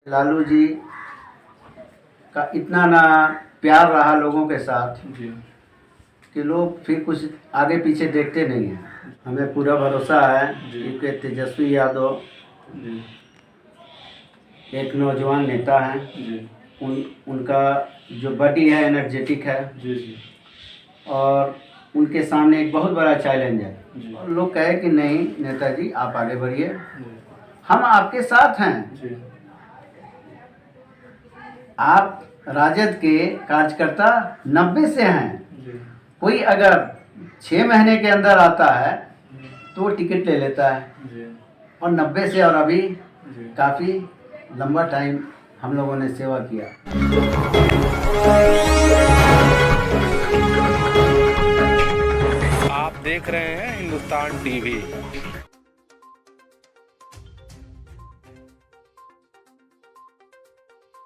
लालू जी का इतना ना प्यार रहा लोगों के साथ जी कि लोग फिर कुछ आगे पीछे देखते नहीं हैं। हमें पूरा भरोसा है जी। क्योंकि तेजस्वी यादव जी एक नौजवान नेता हैं। जी उनका जो बॉडी है एनर्जेटिक है जी जी और उनके सामने एक बहुत बड़ा चैलेंज है। जी और लोग कहे कि नहीं नेताजी आप आगे बढ़िए, जी हम आपके साथ हैं। जी आप राजद के कार्यकर्ता 90 से हैं। जी कोई अगर 6 महीने के अंदर आता है तो वो टिकट ले लेता है जी और 90 से और अभी जी काफ़ी लंबा टाइम हम लोगों ने सेवा किया। आप देख रहे हैं हिंदुस्तान टीवी।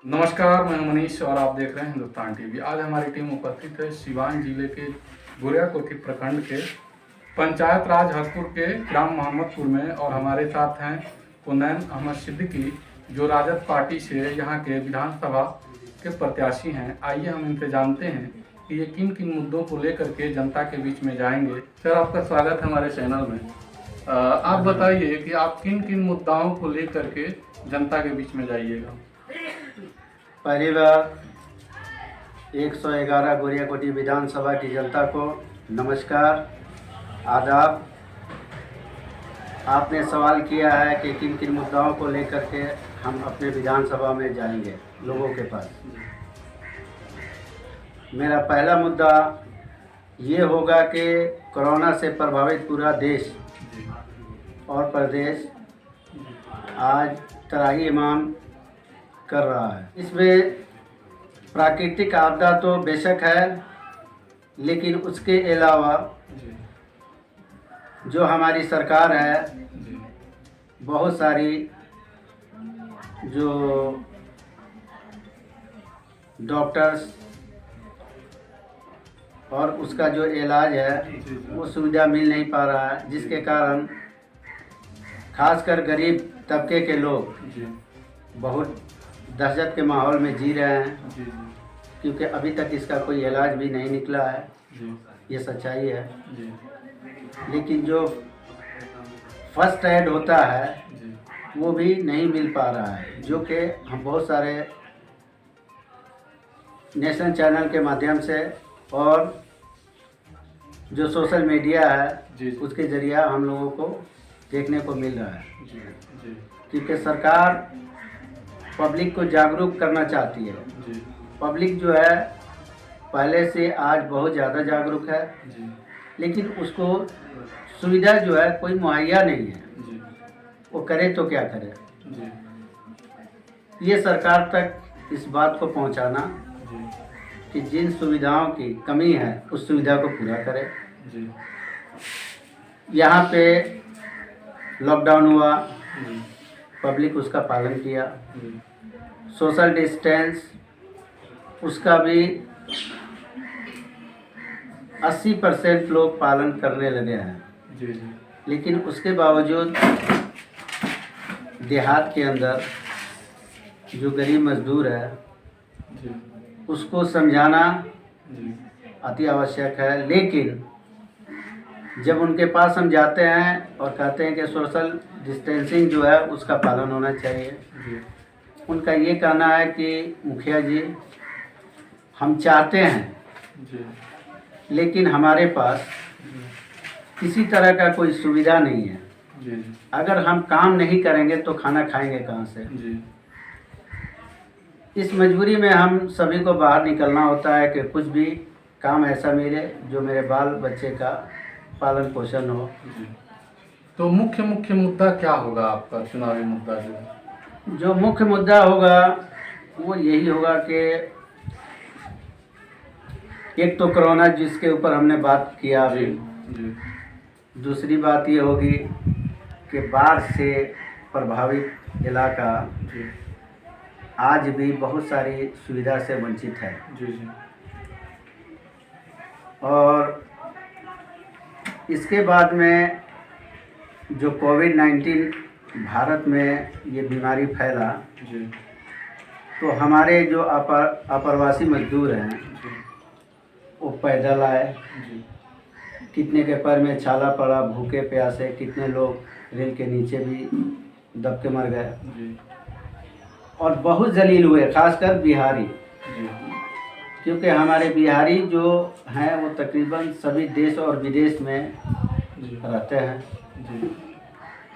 नमस्कार, मैं मनीष और आप देख रहे हैं हिंदुस्तान टीवी। आज हमारी टीम उपस्थित है सिवान जिले के गुरियाकोठी प्रखंड के पंचायत राज हरपुर के ग्राम मोहम्मदपुर में और हमारे साथ हैं कुनैन अहमद सिद्दीकी जो राजद पार्टी से यहाँ के विधानसभा के प्रत्याशी हैं। आइए हम इनसे जानते हैं कि ये किन किन मुद्दों को लेकर के जनता के बीच में जाएंगे। सर, आपका स्वागत है हमारे चैनल में। आप बताइए कि आप किन किन मुद्दाओं को लेकर के जनता के बीच में जाइएगा। पहली बार 111 गुरियाकोठी विधानसभा की जनता को नमस्कार, आदाब। आपने सवाल किया है कि किन किन मुद्दाओं को लेकर के हम अपने विधानसभा में जाएंगे लोगों के पास। मेरा पहला मुद्दा ये होगा कि कोरोना से प्रभावित पूरा देश और प्रदेश आज त्राही इमाम कर रहा है। इसमें प्राकृतिक आपदा तो बेशक है, लेकिन उसके अलावा जो हमारी सरकार है बहुत सारी जो डॉक्टर्स और उसका जो इलाज है वो सुविधा मिल नहीं पा रहा है, जिसके कारण खासकर गरीब तबके के लोग बहुत दहशत के माहौल में जी रहे हैं, क्योंकि अभी तक इसका कोई इलाज भी नहीं निकला है। ये सच्चाई है। लेकिन जो फर्स्ट एड होता है वो भी नहीं मिल पा रहा है, जो कि हम बहुत सारे नेशनल चैनल के माध्यम से और जो सोशल मीडिया है उसके ज़रिए हम लोगों को देखने को मिल रहा है। क्योंकि सरकार पब्लिक को जागरूक करना चाहती है। पब्लिक जो है पहले से आज बहुत ज़्यादा जागरूक है, लेकिन उसको सुविधा जो है कोई मुहैया नहीं है। वो करे तो क्या करे। ये सरकार तक इस बात को पहुंचाना कि जिन सुविधाओं की कमी है उस सुविधा को पूरा करे। यहाँ पे लॉकडाउन हुआ, पब्लिक उसका पालन किया। सोशल डिस्टेंस उसका भी 80% लोग पालन करने लगे हैं। लेकिन उसके बावजूद देहात के अंदर जो गरीब मजदूर है उसको समझाना अति आवश्यक है। लेकिन जब उनके पास हम जाते हैं और कहते हैं कि सोशल डिस्टेंसिंग जो है उसका पालन होना चाहिए, उनका ये कहना है कि मुखिया जी हम चाहते हैं लेकिन हमारे पास किसी तरह का कोई सुविधा नहीं है। अगर हम काम नहीं करेंगे तो खाना खाएंगे कहाँ से। इस मजबूरी में हम सभी को बाहर निकलना होता है कि कुछ भी काम ऐसा मिले जो मेरे बाल बच्चे का पालन पोषण हो। तो मुख्य मुद्दा क्या होगा आपका चुनावी मुद्दा? जो मुख्य मुद्दा होगा वो यही होगा कि एक तो कोरोना जिसके ऊपर हमने बात किया अभी, दूसरी बात ये होगी कि बाढ़ से प्रभावित इलाका आज भी बहुत सारी सुविधा से वंचित है। और इसके बाद में जो कोविड-19 भारत में ये बीमारी फैला, तो हमारे जो अप्रवासी मजदूर हैं वो पैदल आए, जी कितने के पैर में छाला पड़ा, भूखे प्यासे, कितने लोग रेल के नीचे भी दब के मर गए जी और बहुत जलील हुए, खासकर बिहारी। जी क्योंकि हमारे बिहारी जो हैं वो तकरीबन सभी देश और विदेश में जी रहते हैं। जी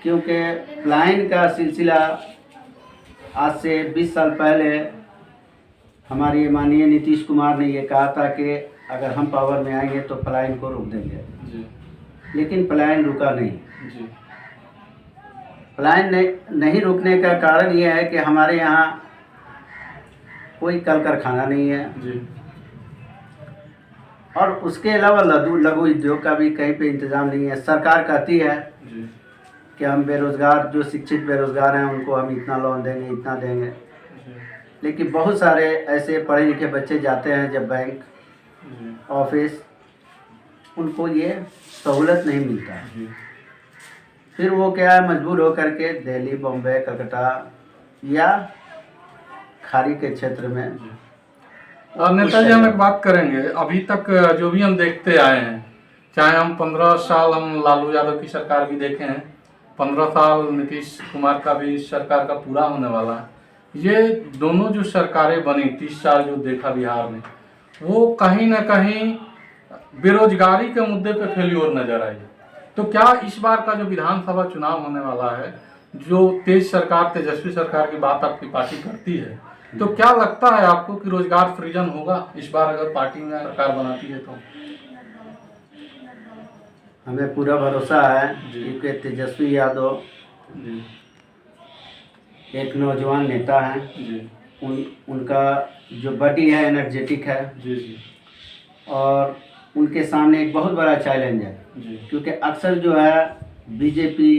क्योंकि पलायन का सिलसिला आज से 20 साल पहले हमारे माननीय नीतीश कुमार ने ये कहा था कि अगर हम पावर में आएंगे तो पलायन को रोक देंगे, जी लेकिन पलायन रुका नहीं। जी पलायन नहीं रुकने का कारण ये है कि हमारे यहाँ कोई कल कारखाना नहीं है जी और उसके अलावा लघु उद्योग का भी कहीं पे इंतज़ाम नहीं है। सरकार कहती है जी कि हम बेरोज़गार, जो शिक्षित बेरोज़गार हैं उनको हम इतना लोन देंगे, इतना देंगे, लेकिन बहुत सारे ऐसे पढ़े लिखे बच्चे जाते हैं जब बैंक जी ऑफिस, उनको ये सहूलत नहीं मिलता। जी फिर वो क्या है, मजबूर होकर के दिल्ली, बॉम्बे, कलकत्ता या खाड़ी के क्षेत्र में। और नेताजी हम एक बात करेंगे, अभी तक जो भी हम देखते आए हैं, चाहे हम 15 साल हम लालू यादव की सरकार भी देखे हैं, 15 साल नीतीश कुमार का भी सरकार का पूरा होने वाला है। ये दोनों जो सरकारें बनी 30 साल जो देखा बिहार में, वो कहीं ना कहीं बेरोजगारी के मुद्दे पे फेल्योर नजर आई। तो क्या इस बार का जो विधानसभा चुनाव होने वाला है, जो तेजस्वी सरकार की बात आपकी पार्टी करती है, तो क्या लगता है आपको कि रोजगार सृजन होगा इस बार अगर पार्टी में सरकार बनाती है तो? हमें पूरा भरोसा है जी। क्योंकि तेजस्वी यादव जी एक नौजवान नेता हैं। जी उनका जो बॉडी है एनर्जेटिक है जी जी और उनके सामने एक बहुत बड़ा चैलेंज है। जी क्योंकि अक्सर जो है बीजेपी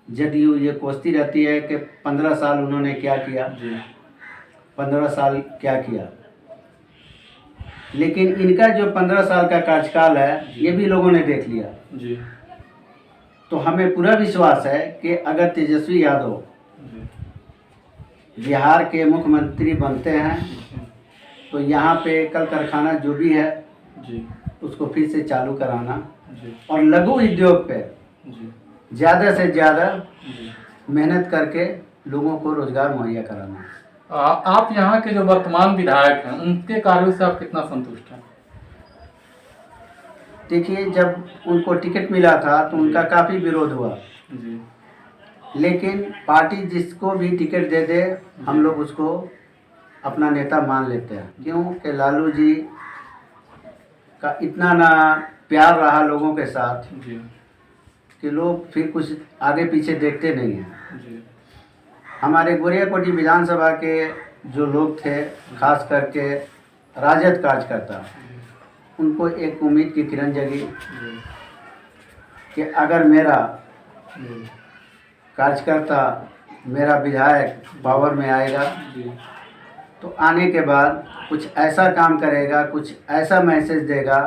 जदयू ये कोसती रहती है कि 15 साल उन्होंने क्या किया, जी 15 साल क्या किया, लेकिन इनका जो 15 साल का कार्यकाल है ये भी लोगों ने देख लिया। जी तो हमें पूरा विश्वास है कि अगर तेजस्वी यादव जी बिहार के मुख्यमंत्री बनते हैं तो यहाँ पे कल कारखाना जो भी है जी उसको फिर से चालू कराना जी और लघु उद्योग पे जी ज़्यादा से ज़्यादा जी मेहनत करके लोगों को रोजगार मुहैया कराना। आप यहाँ के जो वर्तमान विधायक हैं उनके कार्यों से आप कितना संतुष्ट हैं? देखिए, जब उनको टिकट मिला था तो उनका काफ़ी विरोध हुआ, जी लेकिन पार्टी जिसको भी टिकट दे दे हम लोग उसको अपना नेता मान लेते हैं। क्यों कि लालू जी का इतना ना प्यार रहा लोगों के साथ जी कि लोग फिर कुछ आगे पीछे देखते नहीं हैं। जी हमारे गोरियाकोटी विधानसभा के जो लोग थे, खास करके राजद कार्यकर्ता, उनको एक उम्मीद की किरण जगी जी कि अगर मेरा जी कार्यकर्ता, मेरा विधायक पावर में आएगा जी तो आने के बाद कुछ ऐसा काम करेगा, कुछ ऐसा मैसेज देगा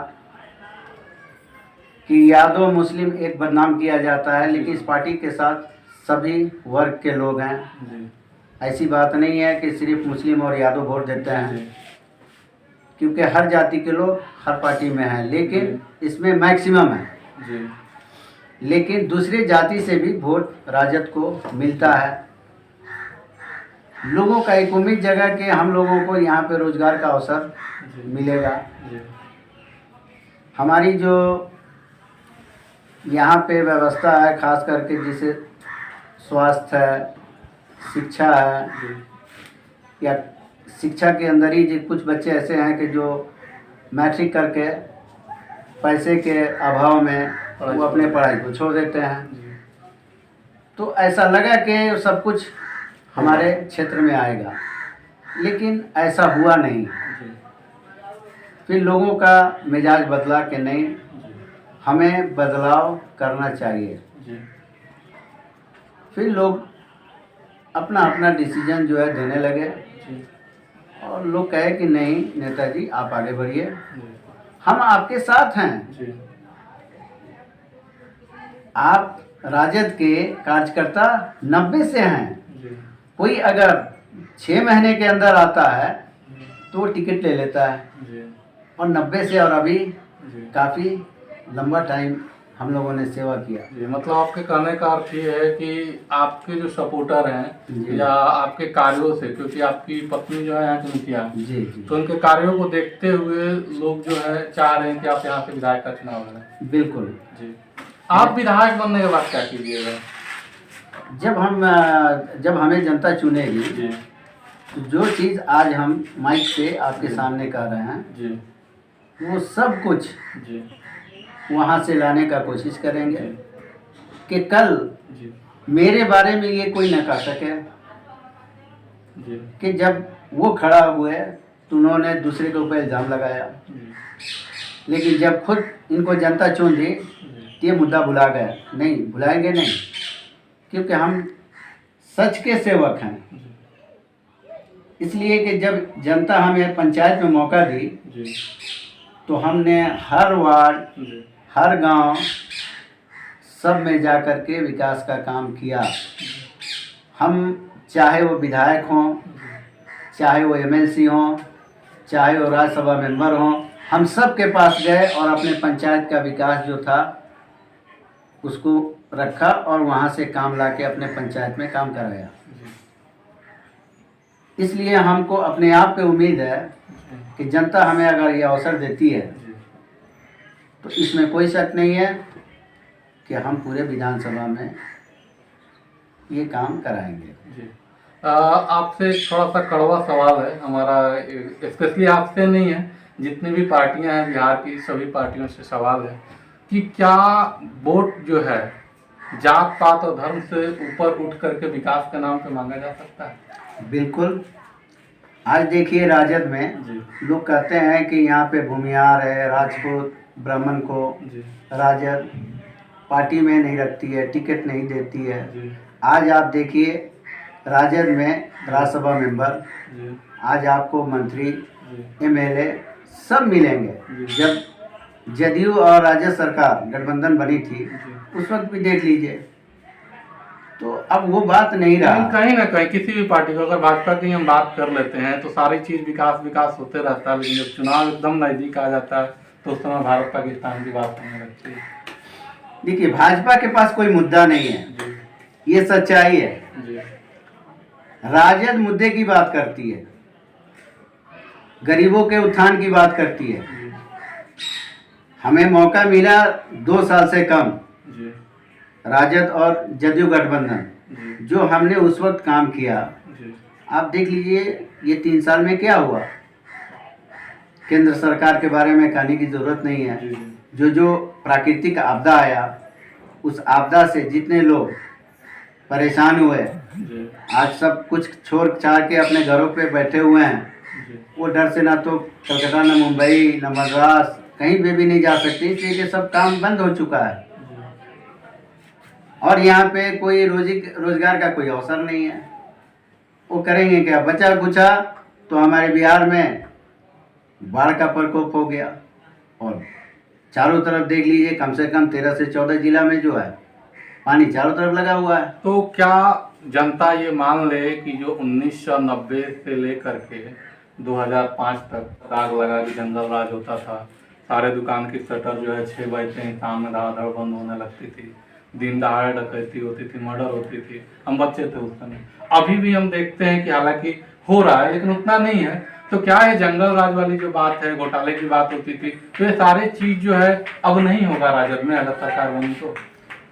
कि यादव मुस्लिम एक बदनाम किया जाता है, लेकिन इस पार्टी के साथ सभी वर्ग के लोग हैं। जी ऐसी बात नहीं है कि सिर्फ मुस्लिम और यादव वोट देते हैं, जी क्योंकि हर जाति के लोग हर पार्टी में हैं, लेकिन इसमें मैक्सिमम है। जी लेकिन दूसरी जाति से भी वोट राजद को मिलता है। लोगों का एक उम्मीद जगह कि हम लोगों को यहाँ पे रोजगार का अवसर मिलेगा। जी हमारी जो यहाँ पे व्यवस्था है, खास करके जिसे स्वास्थ्य है, शिक्षा है, जी या शिक्षा के अंदर ही जो कुछ बच्चे ऐसे हैं कि जो मैट्रिक करके पैसे के अभाव में वो अपने पढ़ाई को छोड़ देते हैं। तो ऐसा लगा कि सब कुछ हमारे क्षेत्र में आएगा, लेकिन ऐसा हुआ नहीं। फिर लोगों का मिजाज बदला कि नहीं, हमें बदलाव करना चाहिए। जी फिर लोग अपना अपना डिसीजन जो है देने लगे जी और लोग कहे कि नहीं नेताजी आप आगे बढ़िए, जी हम आपके साथ हैं। जी आप राजद के कार्यकर्ता 90 से हैं, जी कोई अगर 6 महीने के अंदर आता है तो वो टिकट ले लेता है, जी और 90 से और अभी जी काफ़ी लंबा टाइम हम लोगों ने सेवा किया। जी। मतलब आपके कहने का अर्थ ये है कि आपके जो सपोर्टर हैं जी। या आपके कार्यों से, क्योंकि आपकी पत्नी जो है यहाँ की मुखिया है, जी जी तो उनके कार्यों को देखते हुए लोग जो है चाह रहे हैं कि आप यहाँ से विधायक का चुनाव लड़ें। बिल्कुल। जी। आप विधायक बनने के बाद क्या कीजिएगा? जब हमें जनता चुनेगी जी तो जो चीज़ आज हम माइक पे आपके सामने कह रहे हैं जी वो सब कुछ जी वहाँ से लाने का कोशिश करेंगे जी कि कल जी मेरे बारे में ये कोई न कह सके जी कि जब वो खड़ा हुए तो उन्होंने दूसरे के ऊपर इल्ज़ाम लगाया, जी लेकिन जब खुद इनको जनता चुन दी तो ये मुद्दा भुला गए। नहीं, भुलाएंगे नहीं, क्योंकि हम सच के सेवक हैं। इसलिए कि जब जनता हमें पंचायत में मौका दी जी तो हमने हर वार्ड, जी हर गांव, सब में जा कर के विकास का काम किया। हम चाहे वो विधायक हों, चाहे वो एमएलसी हों, चाहे वो राज्यसभा मेंबर हों, हम सब के पास गए और अपने पंचायत का विकास जो था उसको रखा और वहाँ से काम लाके अपने पंचायत में काम कराया। इसलिए हमको अपने आप पे उम्मीद है कि जनता हमें अगर ये अवसर देती है तो इसमें कोई शक नहीं है कि हम पूरे विधानसभा में ये काम कराएंगे। जी। आपसे थोड़ा सा कड़वा सवाल है हमारा, स्पेशली आपसे नहीं है, जितनी भी पार्टियां हैं बिहार की सभी पार्टियों से सवाल है कि क्या वोट जो है जात पात और धर्म से ऊपर उठ करके विकास के नाम पे मांगा जा सकता है? बिल्कुल। आज देखिए राजद में जी लोग कहते हैं कि यहाँ पे भूमिहार है, राजपूत ब्राह्मण को जी राजद पार्टी में नहीं रखती है, टिकट नहीं देती है। जी आज आप देखिए राजद में राज्यसभा मेंबर, जी आज आपको मंत्री, जी एमएलए सब मिलेंगे। जब जदयू और राज्य सरकार गठबंधन बनी थी उस वक्त भी देख लीजिए, तो अब वो बात नहीं लेकिन रहा। कहीं ना कहीं किसी भी पार्टी को अगर भाजपा की हम बात कर लेते हैं तो सारी चीज विकास विकास होते रहता है, लेकिन जब चुनाव एकदम नजदीक आ जाता है तो उस समय भारत पाकिस्तान की बात होने लगती है। देखिए भाजपा के पास कोई मुद्दा नहीं है, जी ये सच्चाई है। जी राजद मुद्दे की बात करती है, गरीबों के उत्थान की बात करती है। जी हमें मौका मिला 2 साल से कम, जी राजद और जदयू गठबंधन, जी जो हमने उस वक्त काम किया, जी आप देख लीजिए ये 3 साल में क्या हुआ। केंद्र सरकार के बारे में कहने की ज़रूरत नहीं है। जी जो प्राकृतिक आपदा आया, उस आपदा से जितने लोग परेशान हुए, जी आज सब कुछ छोड़ छाड़ के अपने घरों पे बैठे हुए हैं। जी वो डर से ना तो कलकत्ता, ना मुंबई, ना मद्रास, कहीं पे भी नहीं जा सकते, इसलिए सब काम बंद हो चुका है। और यहाँ पे कोई रोजगार का कोई अवसर नहीं है। वो करेंगे क्या? बचा कुचा तो हमारे बिहार में बाढ़ का प्रकोप हो गया और चारों तरफ देख लीजिए, कम से कम 13 से 14 जिला में जो है पानी चारों तरफ लगा हुआ है। तो क्या जनता ये मान ले कि जो 1990 से लेकर के 2005 तक राग लगा कि जंगल राज होता था, सारे दुकान की शटर जो है 6 बजते ही शाम में धड़ाधड़ बंद होने लगती थी, दिन दहाड़े डकैती होती थी, मर्डर होती थी, हम बच्चे थे उस समय, अभी भी हम देखते हैं कि हालांकि हो रहा है लेकिन उतना नहीं है, तो क्या ये जंगल राज वाली जो बात है, घोटाले की बात होती थी, तो ये सारे चीज जो है अब नहीं होगा राजद में अगर सरकार बनी तो?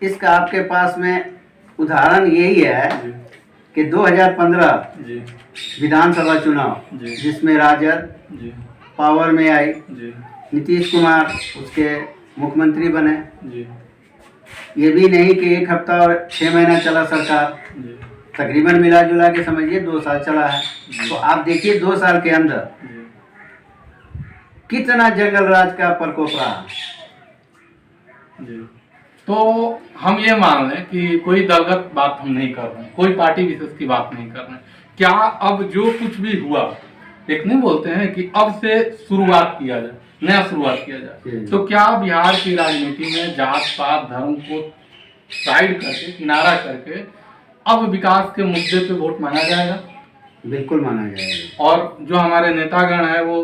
इसका आपके पास में उदाहरण यही है जी कि 2015 जी विधानसभा चुनाव, जी जिसमें राजद जी पावर में आई, जी नीतीश कुमार उसके मुख्यमंत्री बने। जी ये भी नहीं कि 1 हफ्ता और 6 महीना चला सरकार, जी तकरीबन मिला जुला के समझिए 2 साल चला है। तो आप देखिए 2 साल के अंदर जी कितना जंगल राज का प्रकोप रहा। जी तो हम ये मान लें कि कोई दलगत बात हम नहीं कर रहे हैं, कोई पार्टी विशेष की बात नहीं कर रहे हैं, क्या अब जो कुछ भी हुआ, एक नहीं बोलते हैं कि अब से शुरुआत किया जाए, नया शुरुआत किया जाए, तो क्या बिहार की राजनीति में जात पात धर्म को साइड करके, किनारा करके अब विकास के मुद्दे पे वोट मांगा जाएगा? बिल्कुल माना जाएगा। और जो हमारे नेतागण है वो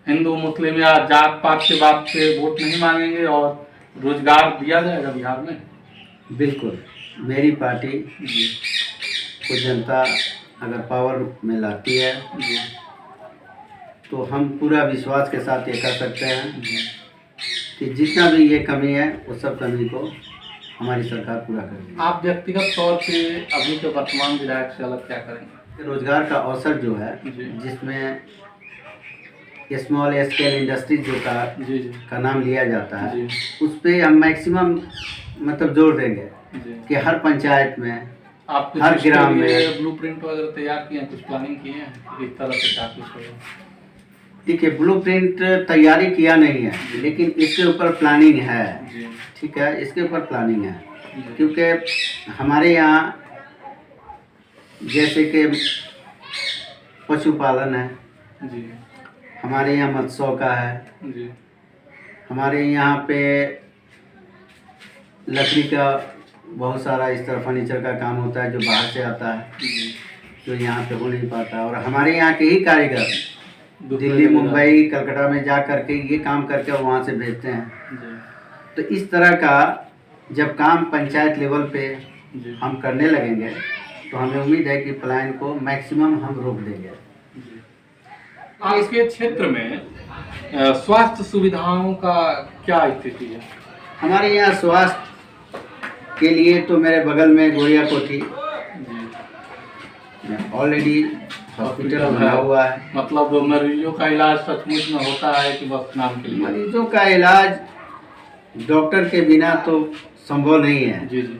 हिंदू मुस्लिम या जात पात के बात पे वोट नहीं मांगेंगे और रोजगार दिया जाएगा बिहार में। बिल्कुल, मेरी पार्टी जी को जनता अगर पावर में लाती है जी तो हम पूरा विश्वास के साथ ये कर सकते हैं जी। कि जितना भी ये कमी है उस सब कमी को हमारी सरकार पूरा करेगी। आप व्यक्तिगत तौर पे अभी के वर्तमान विधायक से अलग क्या करेंगे? रोजगार का अवसर जो है जी जिसमें स्मॉल स्केल इंडस्ट्री जो जी का नाम लिया जाता है जी उस पे हम मैक्सिमम मतलब जोर देंगे जी। कि हर पंचायत में आप कुछ हर इसके ग्राम लिए में ब्लूप्रिंट वगैरह तैयार किए हैं, कुछ प्लानिंग किए हैं इस तरह से क्या कुछ होगा? देखिए ब्लूप्रिंट तैयारी किया नहीं है लेकिन इसके ऊपर प्लानिंग है। जी ठीक है, इसके ऊपर प्लानिंग है जी क्योंकि हमारे यहाँ जैसे कि पशुपालन है, जी हमारे यहाँ मत्स्य का है, जी हमारे यहाँ पे लकड़ी का बहुत सारा इस तरह फर्नीचर का काम होता है जो बाहर से आता है जी। जो यहाँ पे हो नहीं पाता। और हमारे यहाँ के ही कारीगर दूसरे दिल्ली जगह मुंबई कलकत्ता में जा करके ये काम करके वहाँ से भेजते हैं। जी तो इस तरह का जब काम पंचायत लेवल पे जी हम करने लगेंगे तो हमें उम्मीद है कि प्लान को मैक्सिमम हम रोक देंगे। जी। आपके क्षेत्र में स्वास्थ्य सुविधाओं का क्या स्थिति है? हमारे यहाँ स्वास्थ्य के लिए तो मेरे बगल में गोरिया कोठी जी ऑलरेडी हॉस्पिटल बना हुआ है। मतलब मरीजों का इलाज सचमुच में होता है कि बस नाम के लिए? मरीजों का इलाज डॉक्टर के बिना तो संभव नहीं है। जी जी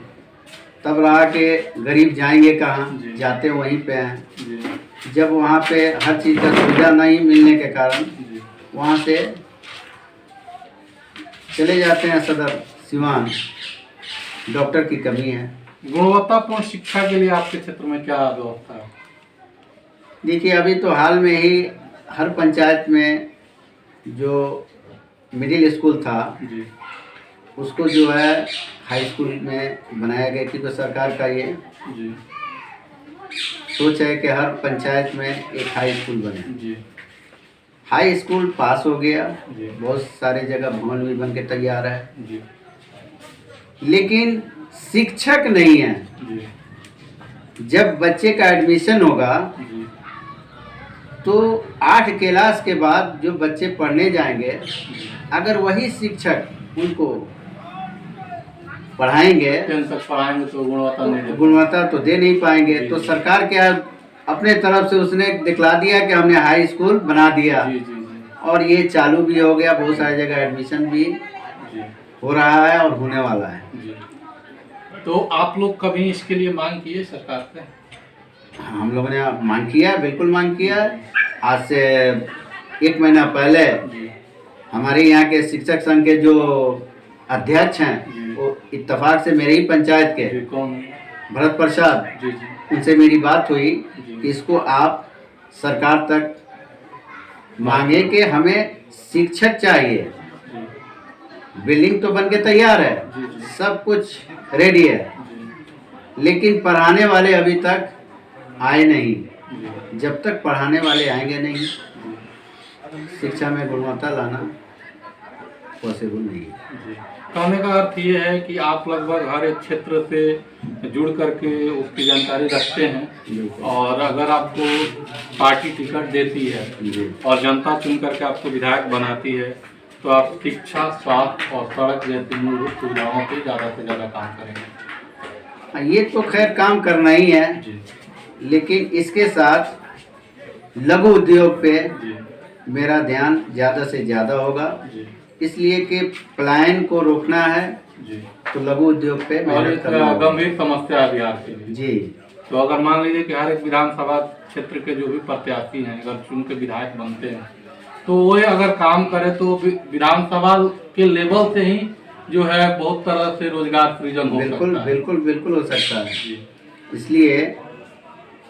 तब रहा के गरीब जाएंगे कहाँ, जी। जाते वहीं पे हैं। जी जब वहाँ पे हर चीज़ का सुविधा नहीं मिलने के कारण जी वहाँ से चले जाते हैं सदर सिवान। डॉक्टर की कमी है। गुणवत्तापूर्ण शिक्षा के लिए आपके क्षेत्र में क्या व्यवस्था है? देखिए अभी तो हाल में ही हर पंचायत में जो मिडिल स्कूल था जी उसको जो है हाई स्कूल में बनाया गया क्योंकि सरकार का ये जी सोच है कि हर पंचायत में एक हाई स्कूल बने। जी हाई स्कूल पास हो गया, जी बहुत सारे जगह भवन भी बन के तैयार है जी लेकिन शिक्षक नहीं है। जी जब बच्चे का एडमिशन होगा जी तो 8 क्लास के बाद जो बच्चे पढ़ने जाएंगे अगर वही शिक्षक उनको पढ़ाएंगे 10 तक पढ़ाएंगे तो गुणवत्ता नहीं दे गुणवत्ता तो दे नहीं पाएंगे। जी, तो जी। सरकार क्या अपने तरफ से उसने दिखला दिया कि हमने हाई स्कूल बना दिया जी जी जी और ये चालू भी हो गया। बहुत सारी जगह एडमिशन भी जी हो रहा है और होने वाला है। जी। तो आप लोग कभी इसके लिए मांग किए सरकार से? हम लोगों ने मांग किया, बिल्कुल मांग किया। आज से 1 महीना पहले जी हमारे यहाँ के शिक्षक संघ के जो अध्यक्ष हैं जी। वो इत्तेफाक से मेरे ही पंचायत के जी कौन? भरत प्रसाद, जी जी उनसे मेरी बात हुई जी। कि इसको आप सरकार तक मांगे कि हमें शिक्षक चाहिए। जी बिल्डिंग तो बन के तैयार है, जी जी सब कुछ रेडी है जी लेकिन पढ़ाने वाले अभी तक आए नहीं। जी जब तक पढ़ाने वाले आएंगे नहीं जी शिक्षा में गुणवत्ता लाना पॉसिबल नहीं है। जी। कहने का अर्थ ये है कि आप लगभग हर एक क्षेत्र से जुड़ करके उसकी जानकारी रखते हैं और अगर आपको पार्टी टिकट देती है जी और जनता चुन करके आपको विधायक बनाती है तो आप शिक्षा, स्वास्थ्य और सड़क जैसी मूलभूत सुविधाओं पे ज़्यादा से ज़्यादा काम करेंगे। ये तो खैर काम करना ही है जी लेकिन इसके साथ लघु उद्योग पे जी मेरा ध्यान ज़्यादा से ज़्यादा होगा जी इसलिए कि प्लान को रोकना है जी। तो लघु उद्योग पे और मेहनत एक करना होगा। गंभीर समस्या है बिहार के लिए। जी तो अगर मान लीजिए कि हर एक विधानसभा क्षेत्र के जो भी प्रत्याशी हैं अगर चुन के विधायक बनते हैं तो वो अगर काम करे तो विधानसभा के लेवल से ही जो है बहुत तरह से रोजगार सृजन हो बिल्कुल सकता है। बिल्कुल बिल्कुल हो सकता है। जी इसलिए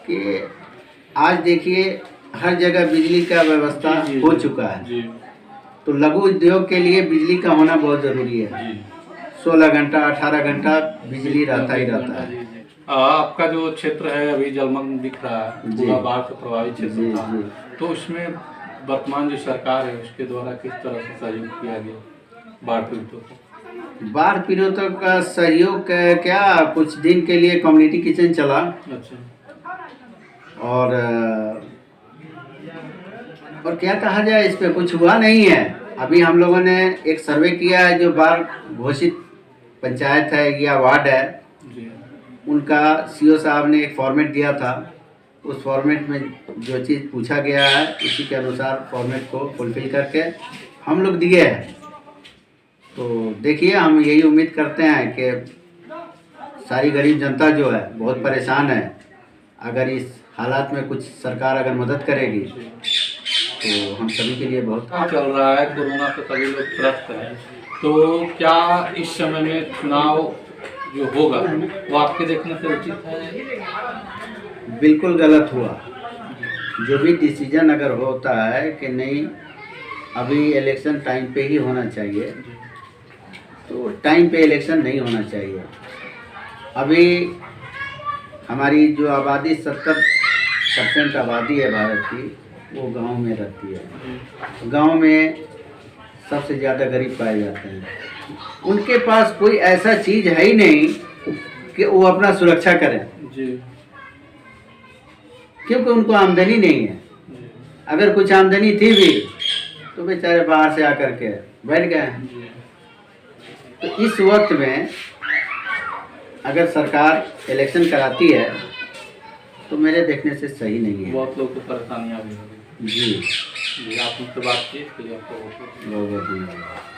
कि आज देखिए हर जगह बिजली का व्यवस्था जी, जी, हो जी, चुका है जी तो लघु उद्योग के लिए बिजली का होना बहुत ज़रूरी है। जी 16 घंटा 18 घंटा बिजली रहता ही रहता है। जी, जी। आपका जो क्षेत्र है अभी जलमग्न दिख रहा है, जी। पूरा बाढ़ से प्रभावित जी, क्षेत्र था, जी। तो उसमें वर्तमान जो सरकार है उसके द्वारा किस तरह से सहयोग किया गया बाढ़ पीड़ितों को? बाढ़ पीड़ितों का सहयोग क्या, कुछ दिन के लिए कम्युनिटी किचन चला अच्छा। और क्या कहा जाए, इस पे कुछ हुआ नहीं है। अभी हम लोगों ने एक सर्वे किया है, जो बाढ़ घोषित पंचायत है या वार्ड है, जी। उनका सीओ साहब ने एक फॉर्मेट दिया था। उस फॉर्मेट में जो चीज़ पूछा गया है उसी के अनुसार फॉर्मेट को फुलफिल करके हम लोग दिए हैं। तो देखिए, हम यही उम्मीद करते हैं कि सारी गरीब जनता जो है बहुत परेशान है। अगर इस हालात में कुछ सरकार अगर मदद करेगी तो हम सभी के लिए बहुत चल रहा है, कोरोना से सभी लोग त्रस्त हैं, तो क्या इस समय में चुनाव जो होगा वो आपके देखने से उचित है? बिल्कुल गलत हुआ। जो भी डिसीजन अगर होता है कि नहीं अभी इलेक्शन टाइम पे ही होना चाहिए, तो टाइम पे इलेक्शन नहीं होना चाहिए। अभी हमारी जो आबादी 70% आबादी है भारत की, वो गांव में रहती है। गांव में सबसे ज़्यादा गरीब पाए जाते हैं। उनके पास कोई ऐसा चीज़ है ही नहीं कि वो अपना सुरक्षा करें, जी। क्योंकि उनको आमदनी नहीं है। अगर कुछ आमदनी थी भी तो बेचारे बाहर से आकर के बैठ गए हैं। तो इस वक्त में अगर सरकार इलेक्शन कराती है तो मेरे देखने से सही नहीं है। बहुत लोग को परेशानियाँ भी होगी। जी, जी, आप मुझसे बात की इसके लिए आपको बहुत बहुत बहुत धन्यवाद।